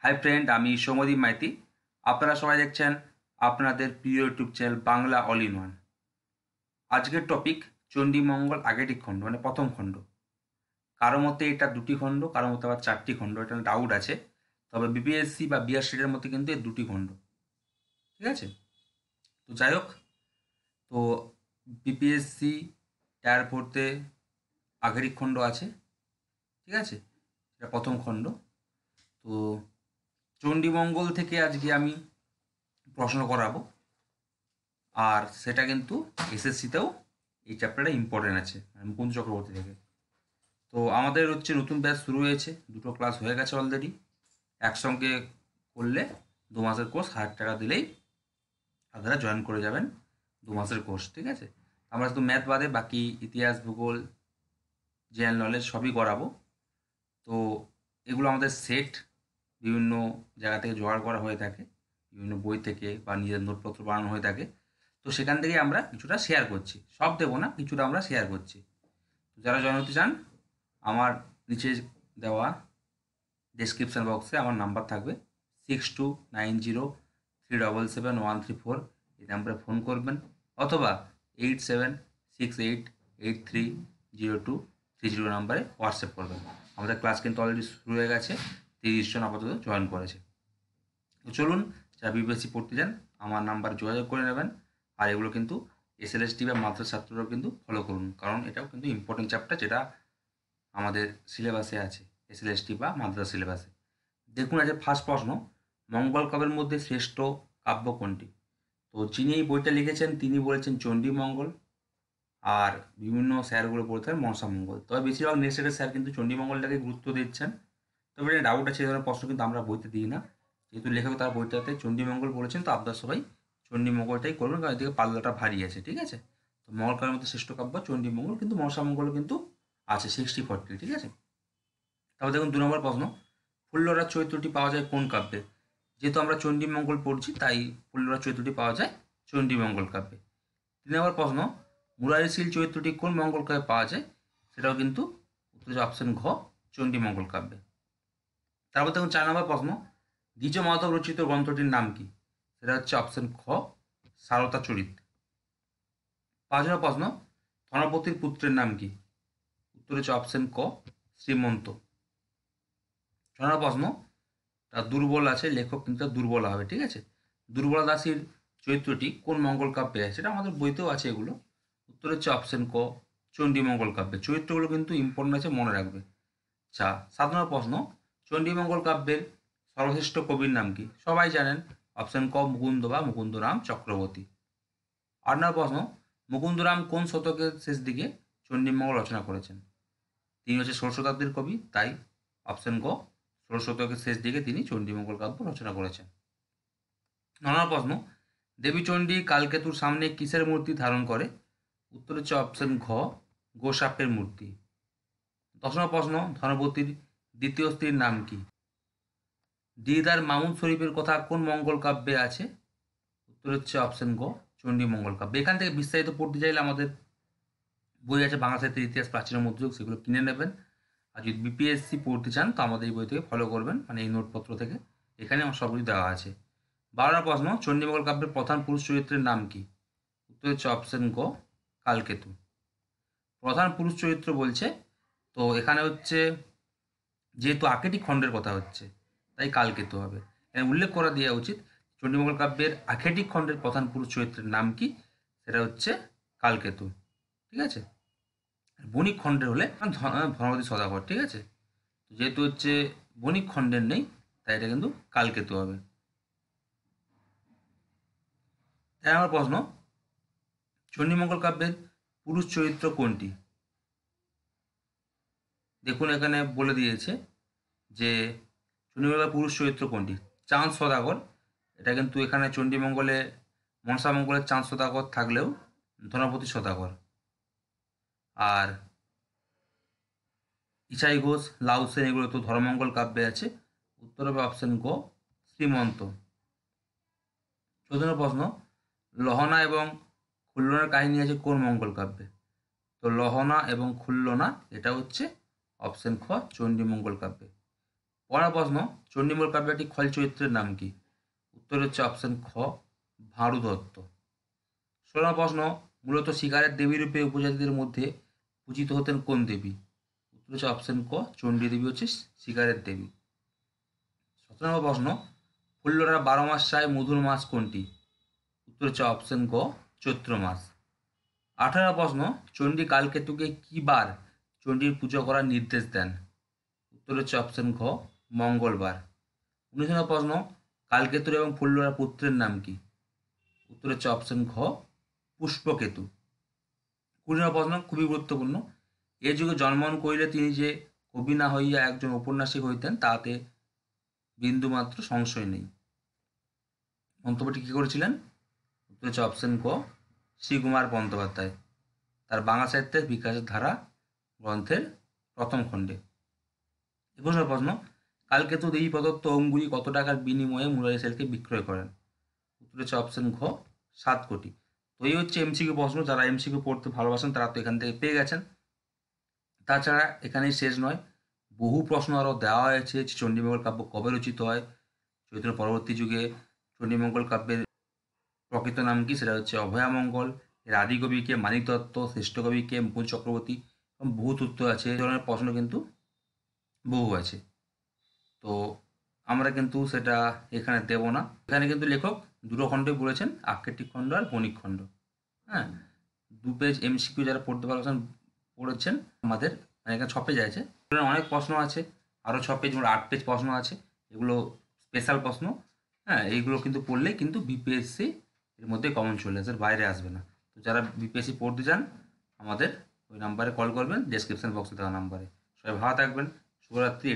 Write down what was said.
Hi friend, আমি সৌম্যদীপ মাইতি। আপনারা সবাই দেখছেন আপনাদের প্রিয় YouTube channel Bangla all in one. আজকের টপিক চণ্ডীমঙ্গল আগেরটি খণ্ড, মানে প্রথম খণ্ড। কারো মতে এটা দুটি খণ্ড, কারো মতে আবার চারটি খণ্ড, এটা ডাউট আছে। তবে বিপিএসসি বা বিআরসির মধ্যে কিন্তু এর দুটি খণ্ড, ঠিক আছে। তো যাই হোক, তো বিপিএসসি টায়ার পড়তে আগেরই খণ্ড আছে, ঠিক আছে। এটা প্রথম খণ্ড। তো চণ্ডীমঙ্গল থেকে আজকে আমি প্রশ্ন করাবো, আর সেটা কিন্তু এসএসসিতেও এই চ্যাপ্টারটা ইম্পর্টেন্ট আছে, মানে মুকুন্দ চক্রবর্তী থেকে। তো আমাদের হচ্ছে নতুন ব্যাচ শুরু হয়েছে, দুটো ক্লাস হয়ে গেছে অলরেডি। একসঙ্গে করলে 2 মাসের কোর্স 1000 টাকা দিলেই আপনারা জয়েন করে যাবেন। 2 মাসের কোর্স, ঠিক আছে। আমরা শুধু ম্যাথ বাদে বাকি ইতিহাস, ভূগোল, জেনারেল নলেজ সবই করাবো। তো এগুলো আমাদের সেট বিভিন্ন জায়গা থেকে জোগাড় করা হয়ে থাকে, বিভিন্ন বই থেকে বা নিজের নোটপত্র বানানো হয়ে থাকে। তো সেখান থেকে আমরা কিছুটা শেয়ার করছি, সব দেবো না, কিছুটা আমরা শেয়ার করছি। তো যারা জয়েন হতে চান, আমার নিচে দেওয়া ডেসক্রিপশান বক্সে আমার নাম্বার থাকবে, 6290377134। এই নাম্বারে ফোন করবেন, অথবা 8768830230 নাম্বারে হোয়াটসঅ্যাপ করবেন। আমাদের ক্লাস কিন্তু অলরেডি শুরু হয়ে গেছে, 30 জন আপাতত জয়েন করেছে। তো চলুন, যারা বিপিএসসি পড়তে যান আমার নাম্বার যোগাযোগ করে নেবেন। আর এগুলো কিন্তু এসএলএসটি বা মাদ্রাসা ছাত্ররাও কিন্তু ফলো করুন, কারণ এটাও কিন্তু ইম্পর্টেন্ট চ্যাপ্টার, যেটা আমাদের সিলেবাসে আছে, এসএলএসটি বা মাদ্রাসা সিলেবাসে। দেখুন, আজকে ফার্স্ট প্রশ্ন, মঙ্গল কাব্যের মধ্যে শ্রেষ্ঠ কাব্য কোনটি? তো যিনি এই বইটা লিখেছেন তিনি বলেছেন চণ্ডীমঙ্গল, আর বিভিন্ন স্যারগুলো বলতেন মনসামঙ্গল। তবে বেশিরভাগ নেক্সটের স্যার কিন্তু চণ্ডীমঙ্গলটাকে গুরুত্ব দিচ্ছেন। তবে এটা ডাউট আছে, এই ধরনের প্রশ্ন কিন্তু আমরা বইতে দিই না। যেহেতু লেখক তার বইটাতে চণ্ডীমঙ্গল বলেছেন, তো আপনারা সবাই চণ্ডীমঙ্গলটাই করবেন, কারণ এদিকে পাল্লাটা ভারী আছে, ঠিক আছে। তো মঙ্গল কাব্যের মধ্যে শ্রেষ্ঠ কাব্য চণ্ডীমঙ্গল, কিন্তু মনসামঙ্গলও কিন্তু আছে 60-40, ঠিক আছে। তারপর দেখুন 2 নম্বর প্রশ্ন, ফুল্লরার চরিত্রটি পাওয়া যায় কোন কাব্যে? যেহেতু আমরা চণ্ডীমঙ্গল পড়ছি, তাই ফুল্লরার চরিত্রটি পাওয়া যায় চণ্ডীমঙ্গল কাব্যে। 3 নম্বর প্রশ্ন, মুরারিশীল চরিত্রটি কোন মঙ্গল কাব্যে পাওয়া যায়? সেটাও কিন্তু উত্তর অপশন ঘ, চণ্ডীমঙ্গল কাব্যে। তারপর দেখুন 4 নম্বর প্রশ্ন, দ্বিজ মাধব রচিত গ্রন্থটির নাম কি? সেটা হচ্ছে অপশন খ, সারদা চরিত। 5 নম্বর প্রশ্ন, ধনপতির পুত্রের নাম কি? উত্তর হচ্ছে অপশন ক, শ্রীমন্ত। 6 নম্বর প্রশ্ন, তা দুর্বল আছে, লেখক কিন্তু দুর্বল হবে, ঠিক আছে। দুর্বলা দাসীর চরিত্রটি কোন মঙ্গল কাব্যে আছে? সেটা আমাদের বইতেও আছে এগুলো। উত্তর হচ্ছে অপশন ক, চণ্ডীমঙ্গল কাব্যে। চরিত্রগুলো কিন্তু ইম্পর্টেন্ট আছে, মনে রাখবে। আচ্ছা, 7 নম্বর প্রশ্ন, চণ্ডীমঙ্গল কাব্যের সর্বশ্রেষ্ঠ কবির নাম কি? সবাই জানেন, অপশন ক, মুকুন্দ বা মুকুন্দরাম চক্রবর্তী। 8 নম্বর প্রশ্ন, মুকুন্দরাম কোন শতকের শেষ দিকে চণ্ডীমঙ্গল রচনা করেছেন? তিনি হচ্ছে 16 শতাব্দীর কবি, তাই অপশন গ, 16 শতকের শেষ দিকে তিনি চণ্ডীমঙ্গল কাব্য রচনা করেছেন। 9 নম্বর প্রশ্ন, দেবী চণ্ডী কালকেতুর সামনে কিসের মূর্তি ধারণ করে? উত্তর হচ্ছে অপশন ঘ, গোসাপের মূর্তি। 10 নম্বর প্রশ্ন, ধনপতির দ্বিতীয় স্ত্রীর নাম কি? দিদার মামুন শরীফের কথা কোন মঙ্গল কাব্যে আছে? উত্তর হচ্ছে অপশন গ, চণ্ডীমঙ্গল কাব্য। এখান থেকে বিস্তারিত পড়তে চাইলে আমাদের বই আছে, বাংলা সাহিত্যের ইতিহাস, প্রাচীন মধ্যযুগ, সেগুলো কিনে নেবেন। আর যদি বিপিএসসি পড়তে চান তো আমাদের এই বই থেকে ফলো করবেন, মানে এই নোটপত্র থেকে, এখানে আমার সবই দেওয়া আছে। 12 নম্বর প্রশ্ন, চণ্ডীমঙ্গল কাব্যের প্রধান পুরুষ চরিত্রের নাম কি? উত্তর হচ্ছে অপশন গ, কালকেতু। প্রধান পুরুষ চরিত্র বলছে, তো এখানে হচ্ছে যেহেতু আকেটি খণ্ডের কথা হচ্ছে, তাই কালকেতু হবে। এখানে উল্লেখ করা দেওয়া উচিত, চণ্ডীমঙ্গল কাব্যের আখেটিক খণ্ডের প্রধান পুরুষ চরিত্রের নাম কি? সেটা হচ্ছে কালকেতু, ঠিক আছে। বণিক খণ্ডের হলে ধনপতি সদাগর, ঠিক আছে। যেহেতু হচ্ছে বণিক খণ্ডের নেই, তাই এটা কিন্তু কালকেতু হবে। তাই আমার প্রশ্ন, চণ্ডীমঙ্গল কাব্যের পুরুষ চরিত্র কোনটি? দেখুন, এখানে বলে দিয়েছে যে চণ্ডীমঙ্গলের পুরুষ চরিত্র কোনটি। চাঁদ সদাগর, এটা কিন্তু এখানে চণ্ডীমঙ্গলে মনসামঙ্গলের চাঁদ সদাগর থাকলেও ধনপতি সদাগর। আর ইছাই ঘোষ, লাউ সেন, এগুলো তো ধর্মমঙ্গল কাব্যে আছে। উত্তর হবে অপশন গ, শ্রীমন্ত। 14 প্রশ্ন, লহনা এবং খুল্লনার কাহিনী আছে কোন মঙ্গল কাব্যে? তো লহনা এবং খুল্লনা এটা হচ্ছে অপশন খ, চণ্ডীমঙ্গল কাব্যে। পরের প্রশ্ন, চণ্ডীমঙ্গল কাব্যের একটি খল চরিত্রের নাম কি? উত্তর হচ্ছে অপশন খ, ভাঁড়ু দত্ত। 16 প্রশ্ন, মূলত শিকারের দেবী রূপে উপজাতিদের মধ্যে পূজিত হতেন কোন দেবী? উত্তর হচ্ছে অপশন ক, চণ্ডী দেবী হচ্ছে শিকারের দেবী। 17 প্রশ্ন, ফুল্লরা 12 মাস চায় মধুর মাস কোনটি? উত্তর হচ্ছে অপশন ক, চৈত্র মাস। 18 প্রশ্ন, চণ্ডী কালকেতুকে কি বার চণ্ডীর পুজো করার নির্দেশ দেন? উত্তর হচ্ছে অপশন খ, মঙ্গলবার। 19 প্রশ্ন, কালকেতুর এবং ফুল্লরা পুত্রের নাম কি? উত্তর হচ্ছে অপশন খ, পুষ্পকেতু। 20 প্রশ্ন খুবই গুরুত্বপূর্ণ, এ যুগে জন্মগ্রহণ করিলে তিনি যে কবি না হইয়া একজন ঔপন্যাসিক হইতেন তাতে বিন্দুমাত্র সংশয় নেই। মন্তব্যটি কি করেছিলেন? উত্তর হচ্ছে অপশন ক, শ্রীকুমার বন্দ্যোপাধ্যায়, তার বাংলা সাহিত্যের বিকাশের ধারা গ্রন্থের প্রথম খণ্ডে। 21 প্রশ্ন, কালকেতু দেবী প্রদত্ত অঙ্গুলি কত টাকার বিনিময়ে মুরারি সেলকে বিক্রয় করেন? উত্তর হচ্ছে অপশন ঘ, 7 কোটি। তো এই হচ্ছে এমসিকিউ প্রশ্ন, যারা এমসিকিউ পড়তে ভালোবাসেন তারা তো এখান থেকে পেয়ে গেছেন। তাছাড়া এখানেই শেষ নয়, বহু প্রশ্ন আরও দেওয়া হয়েছে। চণ্ডীমঙ্গল কাব্য কবে রচিত হয়, চৈত্র পরবর্তী যুগে চণ্ডীমঙ্গল কাব্যের প্রকৃত নাম কি, সেটা হচ্ছে অভয়ামঙ্গল, এর আদি কবি কে মানিক দত্ত, শ্রেষ্ঠ কবি কে মুকুল চক্রবর্তী, এবং বহু তথ্য আছে। এই ধরনের প্রশ্ন কিন্তু বহু আছে, তো আমরা কিন্তু সেটা এখানে দেব না। এখানে কিন্তু লেখক দুটো খণ্ডই বলেছেন, আক্ষেত্রিক খণ্ড আর বণিক খণ্ড। হ্যাঁ, 2 পেজ এমসিকিউ যারা পড়তে পারছেন পড়েছেন আমাদের, মানে এখানে 6 পেজ আছে, অনেক প্রশ্ন আছে, আরও 6 পেজ 8 পেজ প্রশ্ন আছে, এগুলো স্পেশাল প্রশ্ন। হ্যাঁ, এইগুলো কিন্তু পড়লেই কিন্তু বিপিএসসি এর মধ্যে কমন চলে আসে, বাইরে আসবে না। তো যারা বিপিএসসি পড়তে চান আমাদের ওই নাম্বারে কল করবেন, ডেসক্রিপশন বক্সে দেওয়া নাম্বারে। সবাই ভালো থাকবেন, শুভরাত্রি।